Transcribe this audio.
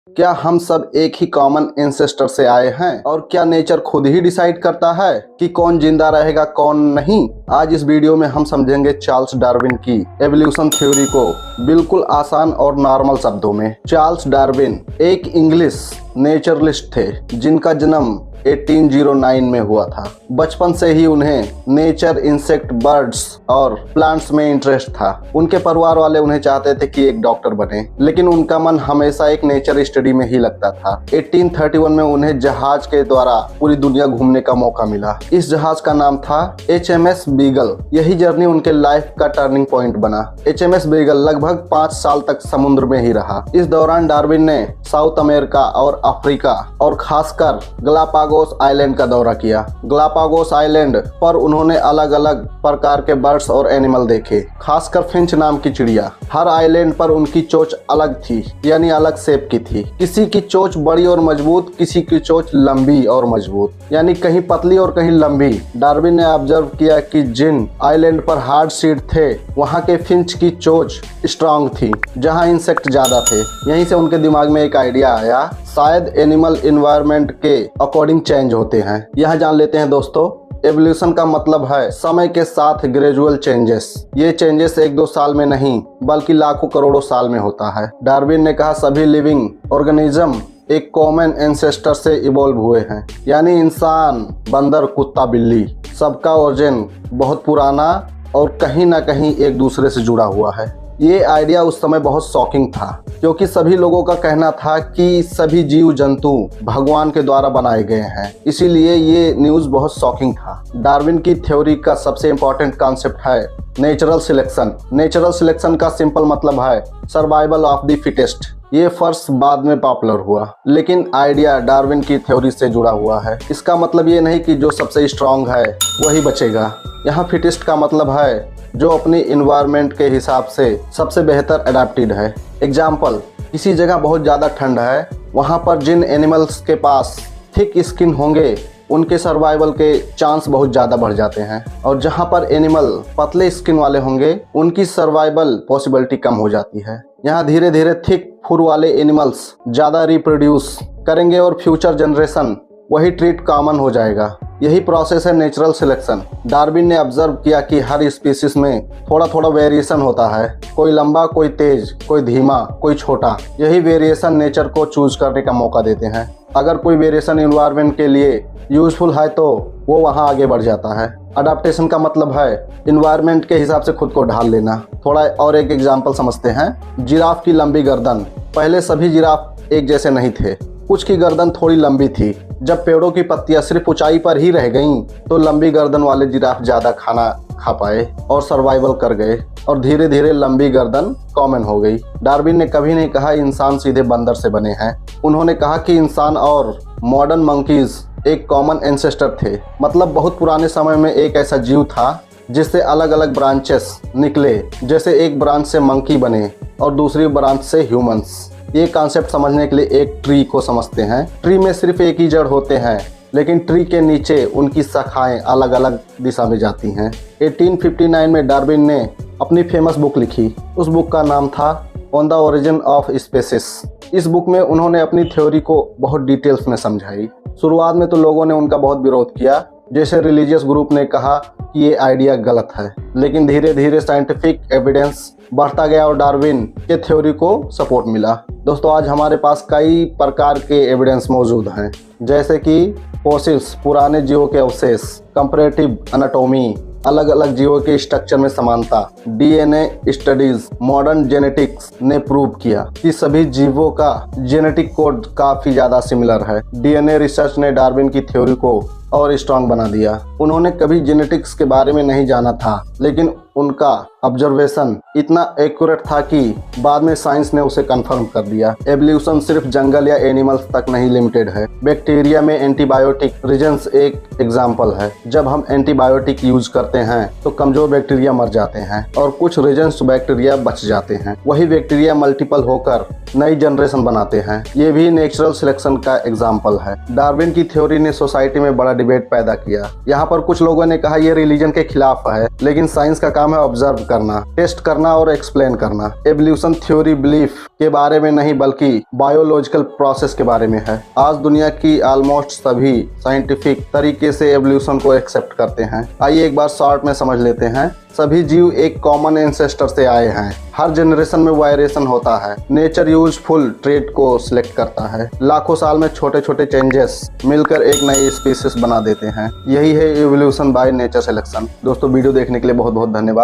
क्या हम सब एक ही कॉमन एंसेस्टर से आए हैं और क्या नेचर खुद ही डिसाइड करता है कि कौन जिंदा रहेगा कौन नहीं। आज इस वीडियो में हम समझेंगे चार्ल्स डार्विन की एवोल्यूशन थ्योरी को बिल्कुल आसान और नॉर्मल शब्दों में। चार्ल्स डार्विन एक इंग्लिश नेचरलिस्ट थे जिनका जन्म 1809 में हुआ था। बचपन से ही उन्हें नेचर, इंसेक्ट, बर्ड्स और प्लांट्स में इंटरेस्ट था। उनके परिवार वाले उन्हें चाहते थे कि एक डॉक्टर बने, लेकिन उनका मन हमेशा एक नेचर स्टडी में ही लगता था। 1831 में उन्हें जहाज के द्वारा पूरी दुनिया घूमने का मौका मिला। इस जहाज का नाम था HMS बीगल। यही जर्नी उनके लाइफ का टर्निंग पॉइंट बना। HMS बीगल लगभग 5 साल तक समुद्र में ही रहा। इस दौरान डार्विन ने साउथ अमेरिका और अफ्रीका और खासकर गलापागोस आइलैंड का दौरा किया। गलापागोस आइलैंड पर उन्होंने अलग अलग प्रकार के बर्ड्स और एनिमल देखे, खासकर फिंच नाम की चिड़िया। हर आइलैंड पर उनकी चोंच अलग थी, यानी अलग शेप की थी। किसी की चोंच बड़ी और मजबूत, किसी की चोंच लंबी और मजबूत, यानी कहीं पतली और कहीं लंबी। डार्विन ने ऑब्जर्व किया कि जिन आइलैंड पर हार्ड सीड थे वहाँ के फिंच की चोंच स्ट्रांग थी, जहाँ इंसेक्ट ज्यादा थे। यहीं से उनके दिमाग में एक आइडिया आया, शायद एनिमल एनवायरनमेंट के अकॉर्डिंग चेंज होते हैं। यहाँ जान लेते हैं दोस्तों, एवोल्यूशन का मतलब है समय के साथ ग्रेजुअल चेंजेस। ये चेंजेस 1-2 साल में नहीं बल्कि लाखों करोड़ों साल में होता है। डार्विन ने कहा सभी लिविंग ऑर्गेनिज्म एक कॉमन एंसेस्टर से इवॉल्व हुए हैं, यानी इंसान, बंदर, कुत्ता, बिल्ली, सबका ओरिजिन बहुत पुराना और कहीं ना कहीं एक दूसरे से जुड़ा हुआ है। ये आइडिया उस समय बहुत शॉकिंग था, क्योंकि सभी लोगों का कहना था कि सभी जीव जंतु भगवान के द्वारा बनाए गए हैं। इसीलिए ये न्यूज़ बहुत शॉकिंग था। डार्विन की थ्योरी का सबसे इम्पोर्टेंट कॉन्सेप्ट है नेचुरल सिलेक्शन। नेचुरल सिलेक्शन का सिंपल मतलब है सर्वाइवल ऑफ द फिटेस्ट। ये फर्स्ट बाद में पॉपुलर हुआ, लेकिन आइडिया डार्विन की थ्योरी से जुड़ा हुआ है। इसका मतलब ये नहीं कि जो सबसे स्ट्रांग है वही बचेगा। यहाँ फिटेस्ट का मतलब है जो अपनी इन्वायरमेंट के हिसाब से सबसे बेहतर अडेप्टेड है। एग्जाम्पल, किसी जगह बहुत ज़्यादा ठंड है, वहाँ पर जिन एनिमल्स के पास थिक स्किन होंगे उनके सर्वाइवल के चांस बहुत ज़्यादा बढ़ जाते हैं, और जहाँ पर एनिमल पतले स्किन वाले होंगे उनकी सर्वाइवल पॉसिबिलिटी कम हो जाती है। यहाँ धीरे धीरे थिक फुर वाले एनिमल्स ज़्यादा रिप्रोड्यूस करेंगे और फ्यूचर जनरेशन वही ट्रीट कॉमन हो जाएगा। यही प्रोसेस है नेचुरल सिलेक्शन। डार्विन ने ऑब्जर्व किया कि हर स्पीसीज में थोड़ा थोड़ा वेरिएशन होता है, कोई लंबा, कोई तेज, कोई धीमा, कोई छोटा। यही वेरिएशन नेचर को चूज करने का मौका देते हैं। अगर कोई वेरिएशन एनवायरनमेंट के लिए यूजफुल है तो वो वहाँ आगे बढ़ जाता है। अडाप्टेशन का मतलब है एनवायरनमेंट के हिसाब से खुद को ढाल लेना। थोड़ा और एक एग्जाम्पल समझते हैं। जिराफ की लंबी गर्दन। पहले सभी जिराफ एक जैसे नहीं थे, कुछ की गर्दन थोड़ी लंबी थी। जब पेड़ों की पत्तियां सिर्फ ऊंचाई पर ही रह गईं, तो लंबी गर्दन वाले जिराफ ज्यादा खाना खा पाए और सर्वाइवल कर गए, और धीरे धीरे लंबी गर्दन कॉमन हो गई। डार्विन ने कभी नहीं कहा इंसान सीधे बंदर से बने हैं। उन्होंने कहा कि इंसान और मॉडर्न मंकीज एक कॉमन एंसेस्टर थे। मतलब बहुत पुराने समय में एक ऐसा जीव था जिससे अलग अलग ब्रांचेस निकले, जैसे एक ब्रांच से मंकी बने और दूसरी ब्रांच से ह्यूमंस। ये कॉन्सेप्ट समझने के लिए एक ट्री को समझते हैं। ट्री में सिर्फ एक ही जड़ होते हैं, लेकिन ट्री के नीचे उनकी शाखाएं अलग अलग दिशा में जाती हैं। 1859 में डार्विन ने अपनी फेमस बुक लिखी। उस बुक का नाम था on the origin of species. इस बुक में उन्होंने अपनी थ्योरी को बहुत डिटेल्स में समझाई। शुरुआत में तो लोगों ने उनका बहुत विरोध किया, जैसे रिलीजियस ग्रुप ने कहा कि ये आइडिया गलत है, लेकिन धीरे धीरे साइंटिफिक एविडेंस बढ़ता गया और डार्विन के थ्योरी को सपोर्ट मिला। दोस्तों, आज हमारे पास कई प्रकार के एविडेंस मौजूद हैं, जैसे कि फॉसिल्स, पुराने जीवों के अवशेष, कंपैरेटिव एनाटॉमी, अलग अलग जीवों के स्ट्रक्चर में समानता, DNA स्टडीज, मॉडर्न जेनेटिक्स ने प्रूव किया कि सभी जीवों का जेनेटिक कोड काफी ज्यादा सिमिलर है। DNA रिसर्च ने डार्विन की थ्योरी को और स्ट्रांग बना दिया। उन्होंने कभी जेनेटिक्स के बारे में नहीं जाना था, लेकिन उनका ऑब्जर्वेशन इतना एक्यूरेट था कि बाद में साइंस ने उसे कंफर्म कर दिया। एवोल्यूशन सिर्फ जंगल या एनिमल्स तक नहीं लिमिटेड है। बैक्टीरिया में एंटीबायोटिक रेजिस्टेंस एक एग्जांपल है। जब हम एंटीबायोटिक यूज करते हैं तो कमजोर बैक्टीरिया मर जाते हैं और कुछ रेजिस्टेंट बैक्टीरिया बच जाते हैं। वही बैक्टीरिया मल्टीपल होकर नई जनरेशन बनाते हैं। ये भी नेचुरल सिलेक्शन का एग्जाम्पल है। डार्विन की थ्योरी ने सोसाइटी में बड़ा डिबेट पैदा किया। यहाँ पर कुछ लोगों ने कहा ये रिलीजन के खिलाफ है, लेकिन साइंस का काम है ऑब्जर्व करना, टेस्ट करना और एक्सप्लेन करना। एवोल्यूशन थ्योरी बिलीफ के बारे में नहीं बल्कि बायोलॉजिकल प्रोसेस के बारे में है। आज दुनिया की ऑलमोस्ट सभी साइंटिफिक तरीके से एवोल्यूशन को एक्सेप्ट करते हैं। आइए एक बार शॉर्ट में समझ लेते हैं। सभी जीव एक कॉमन एंसेस्टर से आए हैं। हर जनरेशन में वायरेशन होता है। नेचर यूजफुल ट्रेड को सिलेक्ट करता है। लाखों साल में छोटे छोटे चेंजेस मिलकर एक नई स्पीसीज बना देते हैं। यही है एवोल्यूशन बाय नेचर सिलेक्शन। दोस्तों वीडियो देखने के लिए बहुत बहुत धन्यवाद।